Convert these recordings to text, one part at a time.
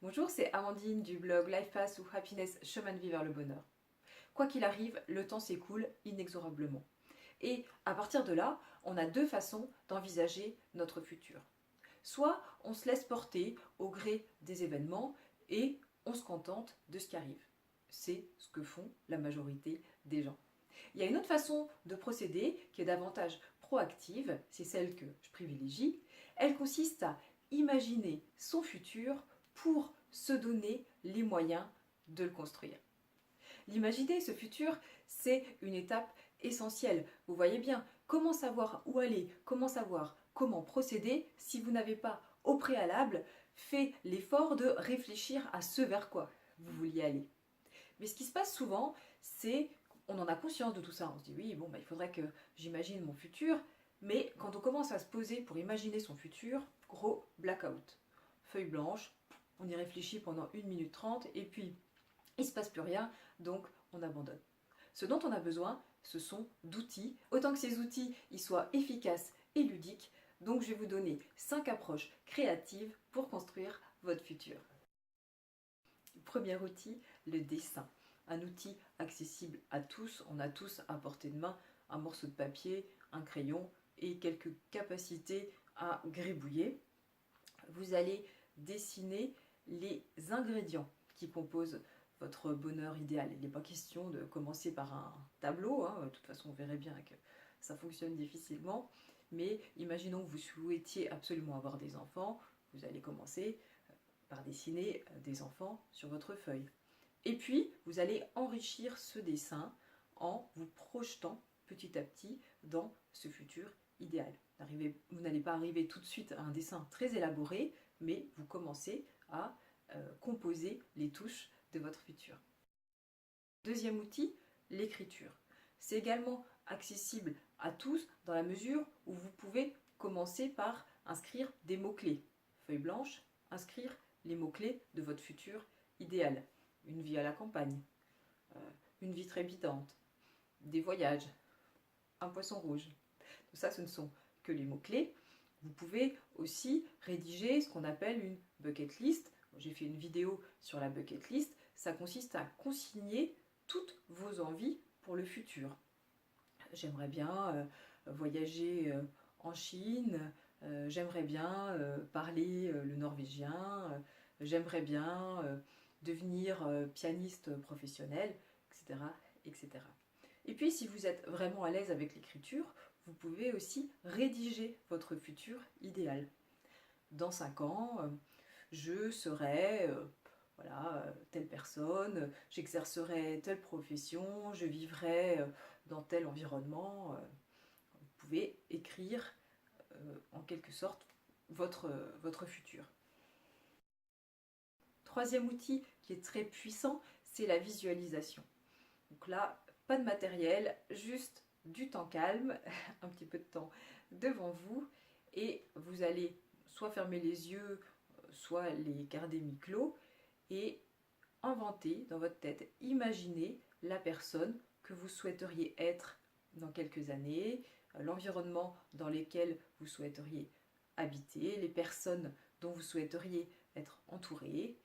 Bonjour, c'est Amandine du blog Life Path ou Happiness Chemin de vie vers le bonheur. Quoi qu'il arrive, le temps s'écoule inexorablement. Et à partir de là, on a deux façons d'envisager notre futur. Soit on se laisse porter au gré des événements et on se contente de ce qui arrive. C'est ce que font la majorité des gens. Il y a une autre façon de procéder qui est davantage proactive, c'est celle que je privilégie. Elle consiste à imaginer son futur pour se donner les moyens de le construire. L'imaginer, ce futur, c'est une étape essentielle. Vous voyez bien, comment savoir où aller, comment savoir comment procéder si vous n'avez pas au préalable fait l'effort de réfléchir à ce vers quoi vous vouliez aller. Mais ce qui se passe souvent, c'est qu'on en a conscience de tout ça. On se dit oui, bon, il faudrait que j'imagine mon futur. Mais quand on commence à se poser pour imaginer son futur, gros blackout. Feuille blanche, on y réfléchit pendant 1 minute 30 et puis il ne se passe plus rien, donc on abandonne. Ce dont on a besoin, ce sont d'outils, autant que ces outils ils soient efficaces et ludiques. Donc je vais vous donner 5 approches créatives pour construire votre futur. Premier outil, le dessin. Un outil accessible à tous, on a tous à portée de main un morceau de papier, un crayon et quelques capacités à gribouiller. Vous allez dessiner les ingrédients qui composent votre bonheur idéal. Il n'est pas question de commencer par un tableau, de toute façon on verrait bien que ça fonctionne difficilement, mais imaginons que vous souhaitiez absolument avoir des enfants, vous allez commencer par dessiner des enfants sur votre feuille. Et puis, vous allez enrichir ce dessin en vous projetant petit à petit dans ce futur idéal. Vous n'allez pas arriver tout de suite à un dessin très élaboré, mais vous commencez à composer les touches de votre futur. Deuxième outil, l'écriture. C'est également accessible à tous dans la mesure où vous pouvez commencer par inscrire des mots-clés. Feuille blanche, inscrire les mots-clés de votre futur idéal. Une vie à la campagne, une vie trépidante, des voyages, un poisson rouge. Tout ça, ce ne sont que les mots-clés. Vous pouvez aussi rédiger ce qu'on appelle une bucket list. J'ai fait une vidéo sur la bucket list. Ça consiste à consigner toutes vos envies pour le futur. J'aimerais bien voyager en Chine, j'aimerais bien parler le norvégien, j'aimerais bien devenir pianiste professionnel, etc., etc. Et puis, si vous êtes vraiment à l'aise avec l'écriture, vous pouvez aussi rédiger votre futur idéal. Dans 5 ans, je serai telle personne, j'exercerai telle profession, je vivrai dans tel environnement. Vous pouvez écrire en quelque sorte votre futur. Troisième outil qui est très puissant, c'est la visualisation. Donc là, pas de matériel, juste du temps calme, un petit peu de temps devant vous, et vous allez soit fermer les yeux, soit les garder mi-clos, et inventer dans votre tête, imaginez la personne que vous souhaiteriez être dans quelques années, l'environnement dans lequel vous souhaiteriez habiter, les personnes dont vous souhaiteriez être entouré.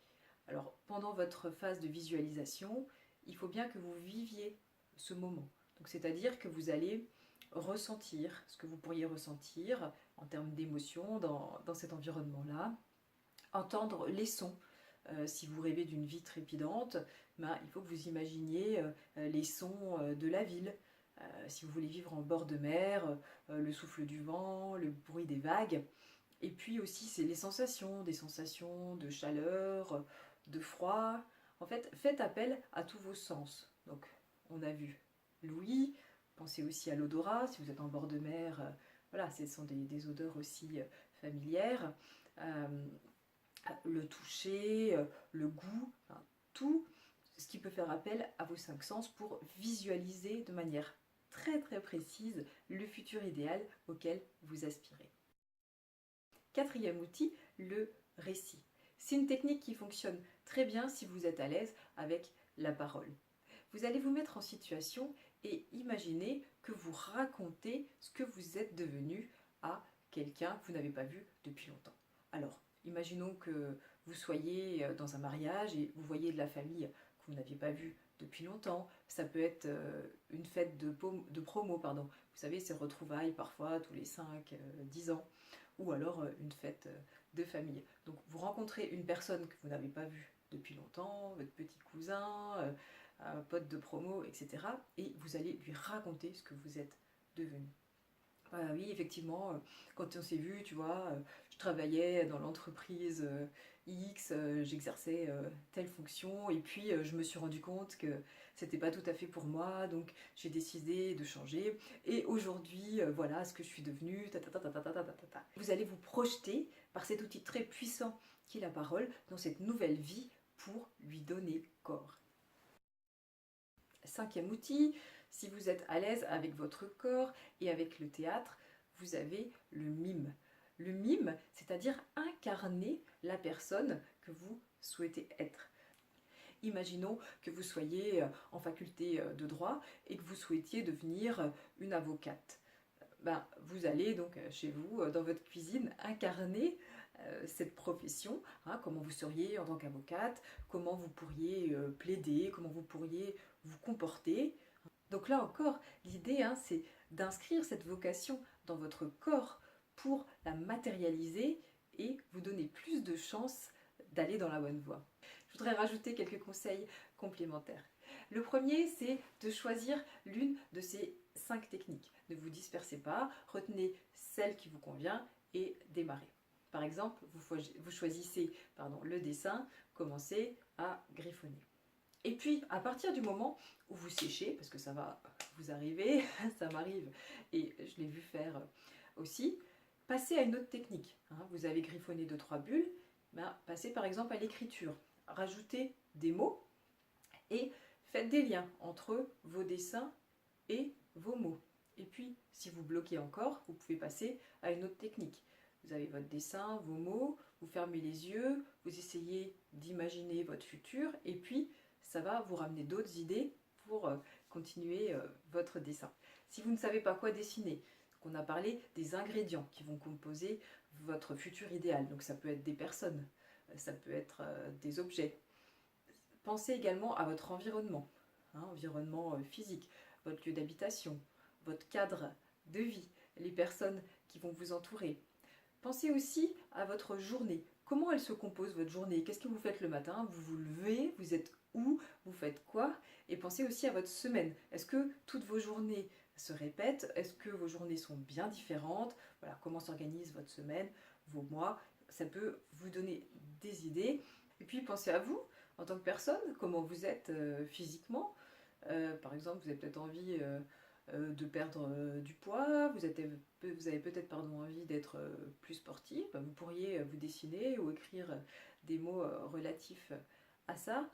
Alors pendant votre phase de visualisation, il faut bien que vous viviez ce moment. Donc c'est-à-dire que vous allez ressentir ce que vous pourriez ressentir en termes d'émotions dans cet environnement-là, entendre les sons. Si vous rêvez d'une vie trépidante, il faut que vous imaginiez les sons de la ville. Si vous voulez vivre en bord de mer, le souffle du vent, le bruit des vagues. Et puis aussi, c'est les sensations, des sensations de chaleur, de froid. En fait, faites appel à tous vos sens. Donc, on a vu l'ouïe, pensez aussi à l'odorat. Si vous êtes en bord de mer, voilà, ce sont des odeurs aussi familières. Le toucher, le goût, tout ce qui peut faire appel à vos 5 sens pour visualiser de manière très très précise le futur idéal auquel vous aspirez. Quatrième outil, le récit. C'est une technique qui fonctionne très bien si vous êtes à l'aise avec la parole. Vous allez vous mettre en situation et imaginer que vous racontez ce que vous êtes devenu à quelqu'un que vous n'avez pas vu depuis longtemps. Alors, imaginons que vous soyez dans un mariage et vous voyez de la famille que vous n'aviez pas vue depuis longtemps. Ça peut être une fête de promo, pardon. Vous savez, ces retrouvailles parfois tous les 5-10 ans. Ou alors une fête de famille. Donc vous rencontrez une personne que vous n'avez pas vue depuis longtemps, votre petit cousin, un pote de promo, etc. Et vous allez lui raconter ce que vous êtes devenu. Oui, effectivement, quand on s'est vu, tu vois, je travaillais dans l'entreprise X, j'exerçais telle fonction, et puis je me suis rendu compte que c'était pas tout à fait pour moi, donc j'ai décidé de changer, et aujourd'hui, voilà ce que je suis devenue, ta, ta, ta, ta, ta, ta, ta, ta, ta. Vous allez vous projeter par cet outil très puissant qu'est la parole dans cette nouvelle vie pour lui donner corps. Cinquième outil, si vous êtes à l'aise avec votre corps et avec le théâtre, vous avez le mime. Le mime, c'est-à-dire incarner la personne que vous souhaitez être. Imaginons que vous soyez en faculté de droit et que vous souhaitiez devenir une avocate. Vous allez donc chez vous, dans votre cuisine, incarner cette profession, hein, comment vous seriez en tant qu'avocate, comment vous pourriez plaider, comment vous pourriez vous comporter. Donc là encore, l'idée, hein, c'est d'inscrire cette vocation dans votre corps pour la matérialiser et vous donner plus de chances d'aller dans la bonne voie. Je voudrais rajouter quelques conseils complémentaires. Le premier, c'est de choisir l'une de ces 5 techniques. Ne vous dispersez pas, retenez celle qui vous convient et démarrez. Par exemple, vous choisissez le dessin, commencez à griffonner. Et puis, à partir du moment où vous séchez, parce que ça va vous arriver, ça m'arrive et je l'ai vu faire aussi, passez à une autre technique. Vous avez griffonné 2-3 bulles, passez par exemple à l'écriture. Rajoutez des mots et faites des liens entre vos dessins et vos mots. Et puis, si vous bloquez encore, vous pouvez passer à une autre technique. Vous avez votre dessin, vos mots, vous fermez les yeux, vous essayez d'imaginer votre futur, et puis ça va vous ramener d'autres idées pour continuer votre dessin. Si vous ne savez pas quoi dessiner, on a parlé des ingrédients qui vont composer votre futur idéal. Donc ça peut être des personnes, ça peut être des objets. Pensez également à votre environnement, environnement physique, votre lieu d'habitation, votre cadre de vie, les personnes qui vont vous entourer. Pensez aussi à votre journée. Comment elle se compose votre journée? Qu'est-ce que vous faites le matin? Vous vous levez? Vous êtes où? Vous faites quoi? Et pensez aussi à votre semaine. Est-ce que toutes vos journées se répètent? Est-ce que vos journées sont bien différentes? Voilà, comment s'organise votre semaine, vos mois? Ça peut vous donner des idées. Et puis pensez à vous, en tant que personne, comment vous êtes physiquement. Par exemple, vous avez peut-être envie de perdre du poids, vous avez peut-être envie d'être plus sportif, vous pourriez vous dessiner ou écrire des mots relatifs à ça.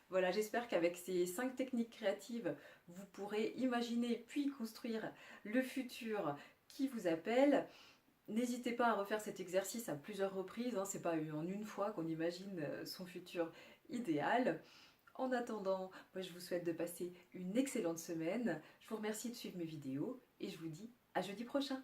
Voilà, j'espère qu'avec ces 5 techniques créatives, vous pourrez imaginer puis construire le futur qui vous appelle. N'hésitez pas à refaire cet exercice à plusieurs reprises, c'est pas en une fois qu'on imagine son futur idéal. En attendant, moi je vous souhaite de passer une excellente semaine. Je vous remercie de suivre mes vidéos et je vous dis à jeudi prochain.